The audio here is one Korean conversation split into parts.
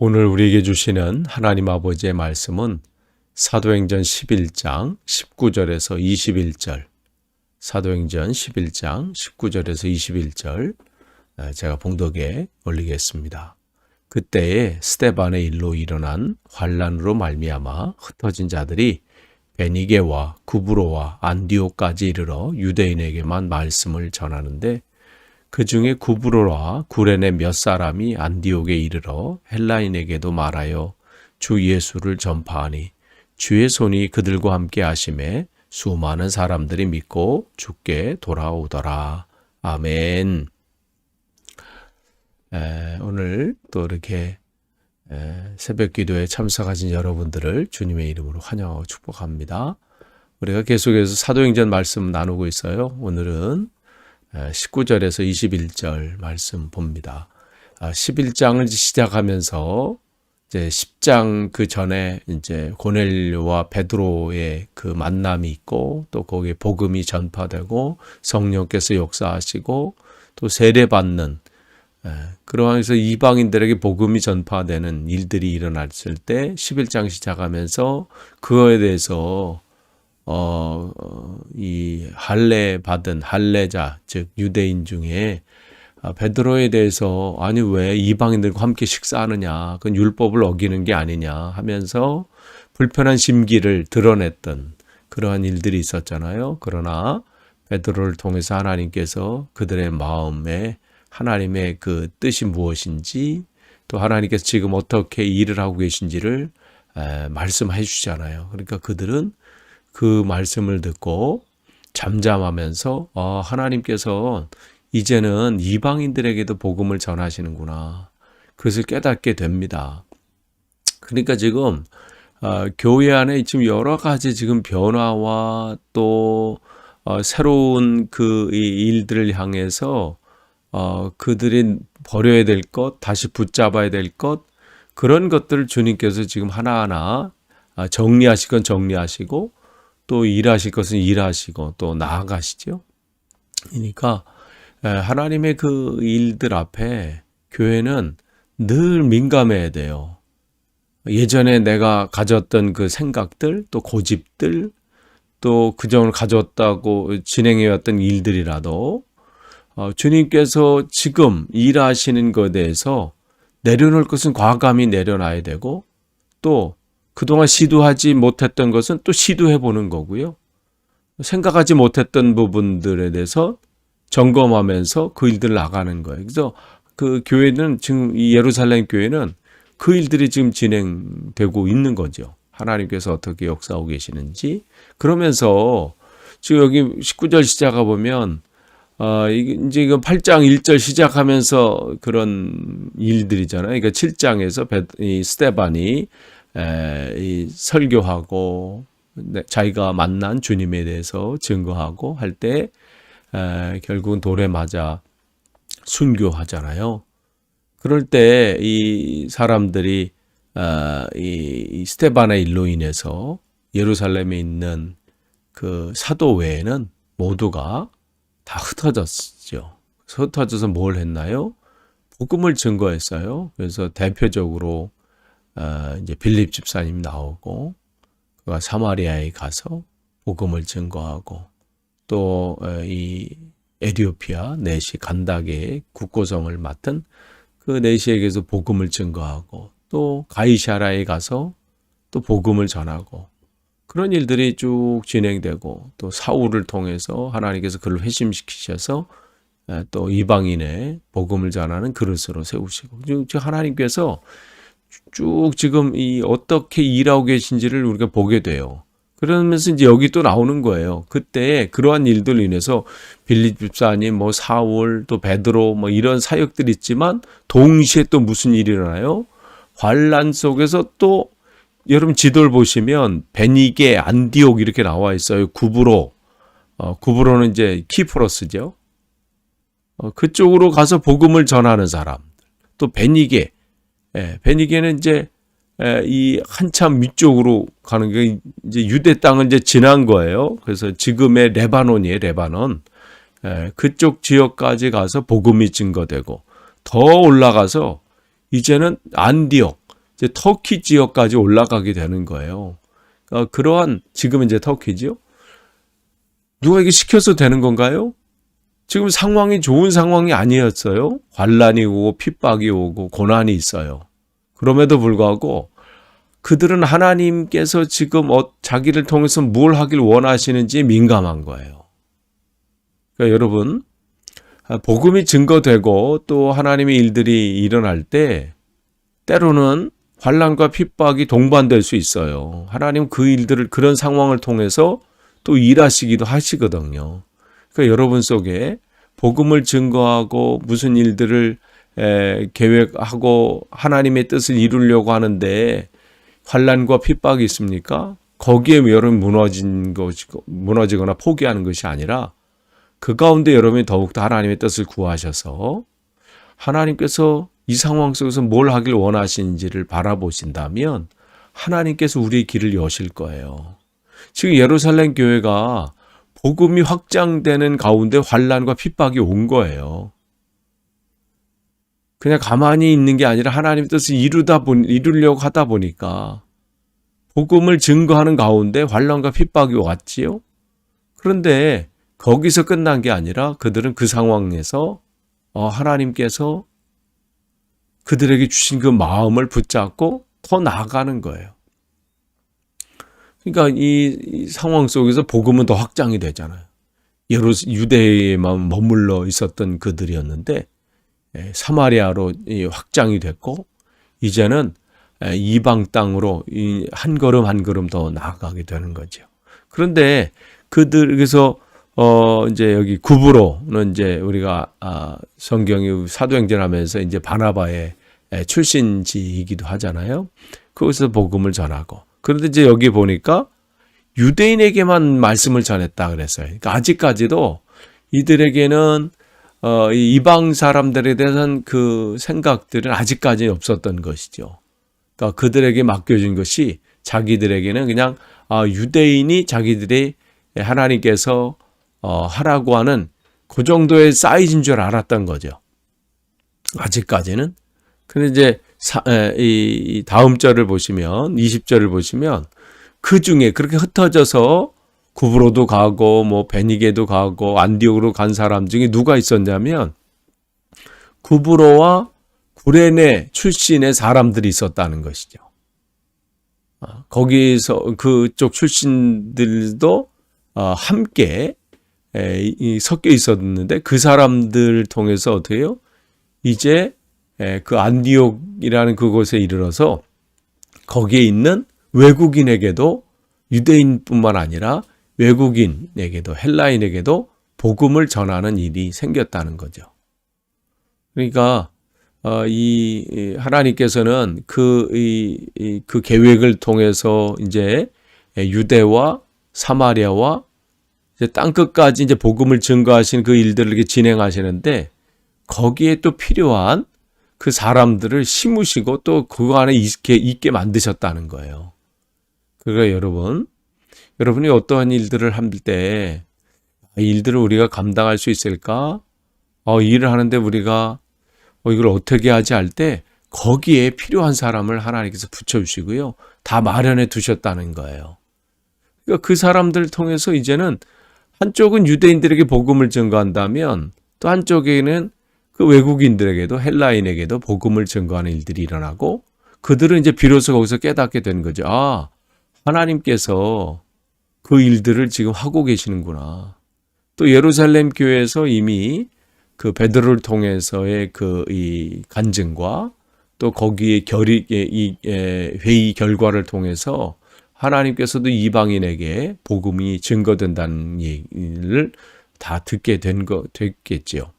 오늘 우리에게 주시는 하나님 아버지의 말씀은 사도행전 11장 19절에서 21절, 사도행전 11장 19절에서 21절 제가 봉독에 올리겠습니다. 그때에 스데반의 일로 일어난 환난으로 말미암아 흩어진 자들이 베니게와 구브로와 안디옥까지 이르러 유대인에게만 말씀을 전하는데 그 중에 구브로와 구레네 몇 사람이 안디옥에 이르러 헬라인에게도 말하여 주 예수를 전파하니 주의 손이 그들과 함께 하심에 수많은 사람들이 믿고 주께 돌아오더라. 아멘. 오늘 또 이렇게 새벽 기도에 참석하신 여러분들을 주님의 이름으로 환영하고 축복합니다. 우리가 계속해서 사도행전 말씀 나누고 있어요. 오늘은 19절에서 21절 말씀 봅니다. 11장을 시작하면서 이제 10장 그 전에 이제 고넬료와 베드로의 그 만남이 있고 또 거기에 복음이 전파되고 성령께서 역사하시고 또 세례받는 그러면서 이방인들에게 복음이 전파되는 일들이 일어났을 때 11장 시작하면서 그거에 대해서 이 할례 받은 할례자, 즉 유대인 중에 베드로에 대해서 아니 왜 이방인들과 함께 식사하느냐, 그건 율법을 어기는 게 아니냐 하면서 불편한 심기를 드러냈던 그러한 일들이 있었잖아요. 그러나 베드로를 통해서 하나님께서 그들의 마음에 하나님의 그 뜻이 무엇인지 또 하나님께서 지금 어떻게 일을 하고 계신지를 말씀해 주시잖아요. 그러니까 그들은 그 말씀을 듣고 잠잠하면서 하나님께서 이제는 이방인들에게도 복음을 전하시는구나. 그것을 깨닫게 됩니다. 그러니까 지금 교회 안에 지금 여러 가지 지금 변화와 또 새로운 그 일들을 향해서 그들이 버려야 될 것, 다시 붙잡아야 될 것, 그런 것들을 주님께서 지금 하나하나 정리하실 건 정리하시고 또 일하실 것은 일하시고 또 나아가시죠. 그러니까 하나님의 그 일들 앞에 교회는 늘 민감해야 돼요. 예전에 내가 가졌던 그 생각들 또 고집들 또 그전을 가졌다고 진행해왔던 일들이라도 주님께서 지금 일하시는 것에 대해서 내려놓을 것은 과감히 내려놔야 되고 또 그동안 시도하지 못했던 것은 또 시도해 보는 거고요. 생각하지 못했던 부분들에 대해서 점검하면서 그 일들을 나가는 거예요. 그래서 그 교회는 지금 이 예루살렘 교회는 그 일들이 지금 진행되고 있는 거죠. 하나님께서 어떻게 역사하고 계시는지. 그러면서 지금 여기 19절 시작해 보면 이제 이거 8장 1절 시작하면서 그런 일들이잖아요. 그러니까 7장에서 이 스데반이 이 설교하고 자기가 만난 주님에 대해서 증거하고 할 때 결국은 돌에 맞아 순교하잖아요. 그럴 때 이 사람들이 이 스데반의 일로 인해서 예루살렘에 있는 그 사도회에는 모두가 다 흩어졌죠. 흩어져서 뭘 했나요? 복음을 증거했어요. 그래서 대표적으로 이제 빌립 집사님 나오고 그가 사마리아에 가서 복음을 증거하고 또 이 에티오피아 내시 간다게의 국고성을 맡은 그 내시에게서 복음을 증거하고 또 가이사라에 가서 또 복음을 전하고 그런 일들이 쭉 진행되고 또 사울을 통해서 하나님께서 그를 회심시키셔서 또 이방인의 복음을 전하는 그릇으로 세우시고 하나님께서 쭉 지금 이 어떻게 일하고 계신지를 우리가 보게 돼요. 그러면서 이제 여기 또 나오는 거예요. 그때 그러한 일들로 인해서 빌립 집사님, 뭐 사울, 또 베드로, 뭐 이런 사역들이 있지만 동시에 또 무슨 일이 일어나요? 환난 속에서 또 여러분 지도를 보시면 베니게, 안디옥 이렇게 나와 있어요. 구브로, 구브로는 이제 키프로스죠. 그쪽으로 가서 복음을 전하는 사람. 또 베니게. 베니게는 이제 이 한참 위쪽으로 가는 게 이제 유대 땅을 이제 지난 거예요. 그래서 지금의 레바논이에요, 레바논. 그쪽 지역까지 가서 복음이 증거되고 더 올라가서 이제는 안디옥, 이제 터키 지역까지 올라가게 되는 거예요. 그러한 지금 이제 터키죠. 누가 이게 시켜서 되는 건가요? 지금 상황이 좋은 상황이 아니었어요. 환란이 오고 핍박이 오고 고난이 있어요. 그럼에도 불구하고 그들은 하나님께서 지금 자기를 통해서 뭘 하길 원하시는지 민감한 거예요. 그러니까 여러분, 복음이 증거되고 또 하나님의 일들이 일어날 때 때로는 환난과 핍박이 동반될 수 있어요. 하나님 그 일들을 그런 상황을 통해서 또 일하시기도 하시거든요. 그러니까 여러분 속에 복음을 증거하고 무슨 일들을 계획하고 하나님의 뜻을 이루려고 하는데 환난과 핍박이 있습니까? 거기에 여러분 무너지거나 포기하는 것이 아니라 그 가운데 여러분이 더욱더 하나님의 뜻을 구하셔서 하나님께서 이 상황 속에서 뭘 하길 원하시는지를 바라보신다면 하나님께서 우리의 길을 여실 거예요. 지금 예루살렘 교회가 복음이 확장되는 가운데 환난과 핍박이 온 거예요. 그냥 가만히 있는 게 아니라 하나님의 뜻을 이루려고 하다 보니까 복음을 증거하는 가운데 환난과 핍박이 왔지요. 그런데 거기서 끝난 게 아니라 그들은 그 상황에서 하나님께서 그들에게 주신 그 마음을 붙잡고 더 나아가는 거예요. 그러니까 이 상황 속에서 복음은 더 확장이 되잖아요. 유대에만 머물러 있었던 그들이었는데 사마리아로 확장이 됐고 이제는 이방 땅으로 한 걸음 한 걸음 더 나아가게 되는 거죠. 그런데 그래서 이제 여기 구브로는 이제 우리가 성경이 사도행전 하면서 이제 바나바의 출신지이기도 하잖아요. 거기서 복음을 전하고. 그런데 이제 여기 보니까 유대인에게만 말씀을 전했다 그랬어요. 그러니까 아직까지도 이들에게는 이 이방 사람들에 대한 그 생각들은 아직까지 없었던 것이죠. 그러니까 그들에게 맡겨진 것이 자기들에게는 그냥 유대인이 자기들이 하나님께서 하라고 하는 그 정도의 사이즈인 줄 알았던 거죠. 아직까지는. 근데 이제 이 다음 절을 보시면 20절을 보시면 그 중에 그렇게 흩어져서 구브로도 가고 뭐 베니게도 가고 안디옥으로 간 사람 중에 누가 있었냐면 구브로와 구레네 출신의 사람들이 있었다는 것이죠. 거기서 그쪽 출신들도 함께 섞여 있었는데 그 사람들 통해서 어떻게 해요? 이제 그 안디옥이라는 그곳에 이르러서 거기에 있는 외국인에게도 유대인뿐만 아니라 외국인에게도 헬라인에게도 복음을 전하는 일이 생겼다는 거죠. 그러니까 이 하나님께서는 그 계획을 통해서 이제 유대와 사마리아와 이제 땅 끝까지 이제 복음을 증거하시는 그 일들을 이렇게 진행하시는데 거기에 또 필요한 그 사람들을 심으시고 또 그거 안에 있게 만드셨다는 거예요. 그러니까 여러분이 어떠한 일들을 할 때 이 일들을 우리가 감당할 수 있을까? 일을 하는데 우리가 이걸 어떻게 하지 할 때 거기에 필요한 사람을 하나님께서 붙여주시고요. 다 마련해 두셨다는 거예요. 그러니까 그 사람들을 통해서 이제는 한쪽은 유대인들에게 복음을 증거한다면 또 한쪽에는 그 외국인들에게도 헬라인에게도 복음을 증거하는 일들이 일어나고 그들은 이제 비로소 거기서 깨닫게 되는 거죠. 하나님께서 그 일들을 지금 하고 계시는구나. 또 예루살렘 교회에서 이미 그 베드로를 통해서의 이 간증과 또 거기에 회의 결과를 통해서 하나님께서도 이방인에게 복음이 증거된다는 얘기를 다 듣게 됐겠지요.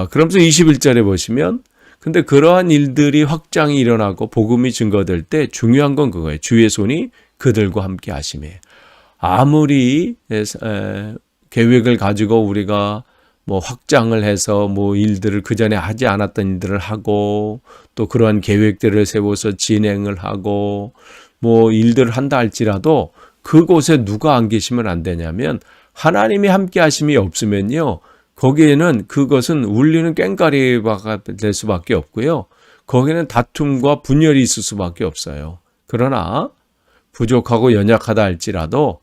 그러면서 21절에 보시면 근데 그러한 일들이 확장이 일어나고 복음이 증거될 때 중요한 건 그거예요. 주의 손이 그들과 함께 하심이에요. 아무리 계획을 가지고 우리가 뭐 확장을 해서 뭐 일들을 그전에 하지 않았던 일들을 하고 또 그러한 계획들을 세워서 진행을 하고 뭐 일들을 한다 할지라도 그곳에 누가 안 계시면 안 되냐면 하나님이 함께 하심이 없으면요. 거기에는 그것은 울리는 꽹과리가 될 수밖에 없고요. 거기는 다툼과 분열이 있을 수밖에 없어요. 그러나 부족하고 연약하다 할지라도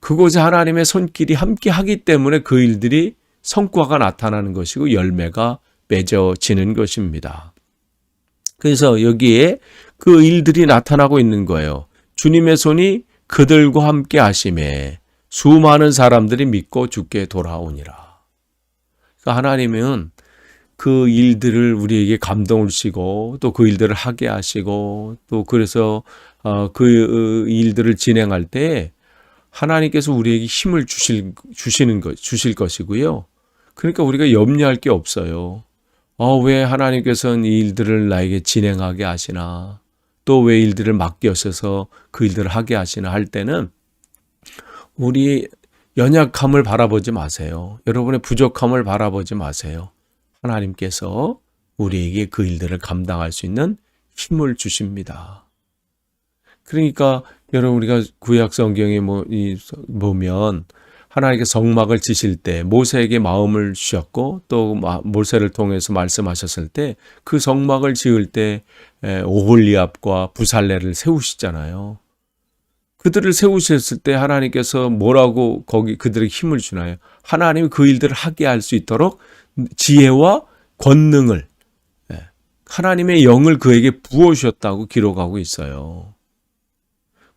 그곳에 하나님의 손길이 함께 하기 때문에 그 일들이 성과가 나타나는 것이고 열매가 맺어지는 것입니다. 그래서 여기에 그 일들이 나타나고 있는 거예요. 주님의 손이 그들과 함께 하심에 수많은 사람들이 믿고 주께 돌아오니라. 그러니까 하나님은 그 일들을 우리에게 감동을 주시고 또 그 일들을 하게 하시고 또 그래서 그 일들을 진행할 때 하나님께서 우리에게 힘을 주실 것이고요. 그러니까 우리가 염려할 게 없어요. 왜 하나님께서는 이 일들을 나에게 진행하게 하시나, 또 왜 일들을 맡겨셔서 그 일들을 하게 하시나 할 때는 우리 연약함을 바라보지 마세요. 여러분의 부족함을 바라보지 마세요. 하나님께서 우리에게 그 일들을 감당할 수 있는 힘을 주십니다. 그러니까 여러분 우리가 구약 성경에 보면 하나님께 성막을 지실 때 모세에게 마음을 주셨고 또 모세를 통해서 말씀하셨을 때 그 성막을 지을 때 오홀리압과 부살레를 세우시잖아요. 그들을 세우셨을 때 하나님께서 뭐라고 거기 그들에게 힘을 주나요? 하나님이 그 일들을 하게 할 수 있도록 지혜와 권능을 하나님의 영을 그에게 부어주셨다고 기록하고 있어요.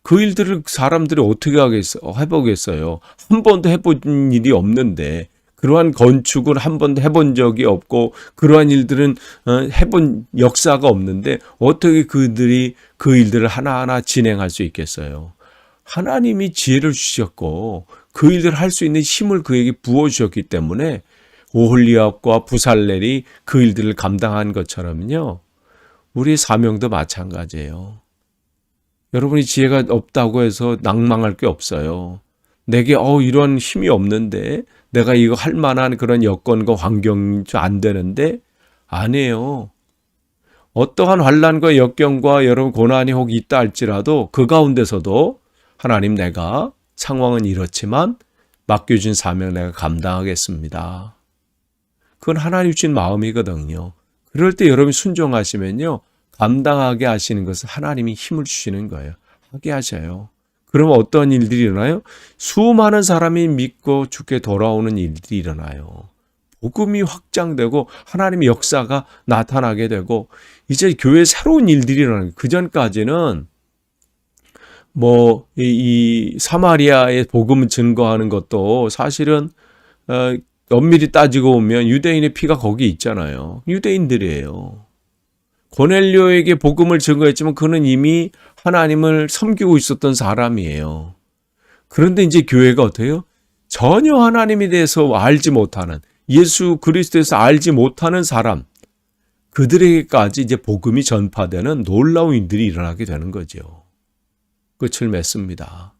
그 일들을 사람들이 어떻게 해보겠어요? 한 번도 해본 일이 없는데 그러한 건축을 한 번도 해본 적이 없고 그러한 일들은 해본 역사가 없는데 어떻게 그들이 그 일들을 하나하나 진행할 수 있겠어요? 하나님이 지혜를 주셨고 그 일들을 할 수 있는 힘을 그에게 부어주셨기 때문에 오홀리압과 부살렐이 그 일들을 감당한 것처럼요. 우리의 사명도 마찬가지예요. 여러분이 지혜가 없다고 해서 낭망할 게 없어요. 내게 이런 힘이 없는데 내가 이거 할 만한 그런 여건과 환경이 안 되는데 아니에요. 어떠한 환난과 역경과 여러분 고난이 혹 있다 할지라도 그 가운데서도 하나님 내가 상황은 이렇지만 맡겨준 사명 내가 감당하겠습니다. 그건 하나님 주신 마음이거든요. 그럴 때 여러분이 순종하시면요. 감당하게 하시는 것은 하나님이 힘을 주시는 거예요. 하게 하셔요. 그러면 어떤 일들이 일어나요? 수많은 사람이 믿고 주께 돌아오는 일들이 일어나요. 복음이 확장되고 하나님의 역사가 나타나게 되고 이제 교회에 새로운 일들이 일어나요. 그전까지는 이 사마리아의 복음을 증거하는 것도 사실은 엄밀히 따지고 보면 유대인의 피가 거기 있잖아요. 유대인들이에요. 고넬료에게 복음을 증거했지만 그는 이미 하나님을 섬기고 있었던 사람이에요. 그런데 이제 교회가 어때요? 전혀 하나님에 대해서 알지 못하는 예수 그리스도에서 알지 못하는 사람 그들에게까지 이제 복음이 전파되는 놀라운 일들이 일어나게 되는 거죠. 끝을 맺습니다.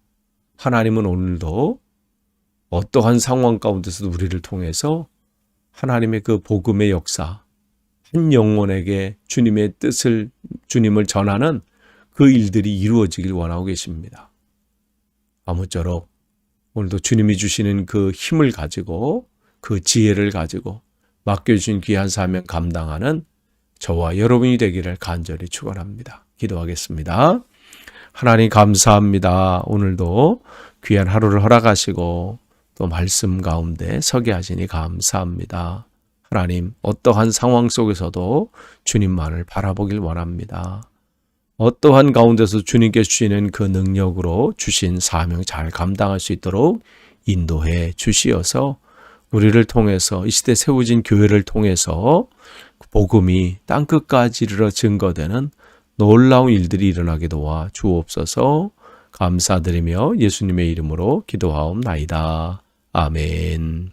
하나님은 오늘도 어떠한 상황 가운데서도 우리를 통해서 하나님의 그 복음의 역사 한 영혼에게 주님의 뜻을 주님을 전하는 그 일들이 이루어지길 원하고 계십니다. 아무쪼록 오늘도 주님이 주시는 그 힘을 가지고 그 지혜를 가지고 맡겨주신 귀한 사명 감당하는 저와 여러분이 되기를 간절히 축원합니다. 기도하겠습니다. 하나님 감사합니다. 오늘도 귀한 하루를 허락하시고 또 말씀 가운데 서게 하시니 감사합니다. 하나님 어떠한 상황 속에서도 주님만을 바라보길 원합니다. 어떠한 가운데서 주님께 주시는 그 능력으로 주신 사명 잘 감당할 수 있도록 인도해 주시어서 우리를 통해서 이 시대 세워진 교회를 통해서 복음이 땅끝까지 이르러 증거되는 놀라운 일들이 일어나게 도와 주옵소서. 감사드리며 예수님의 이름으로 기도하옵나이다. 아멘.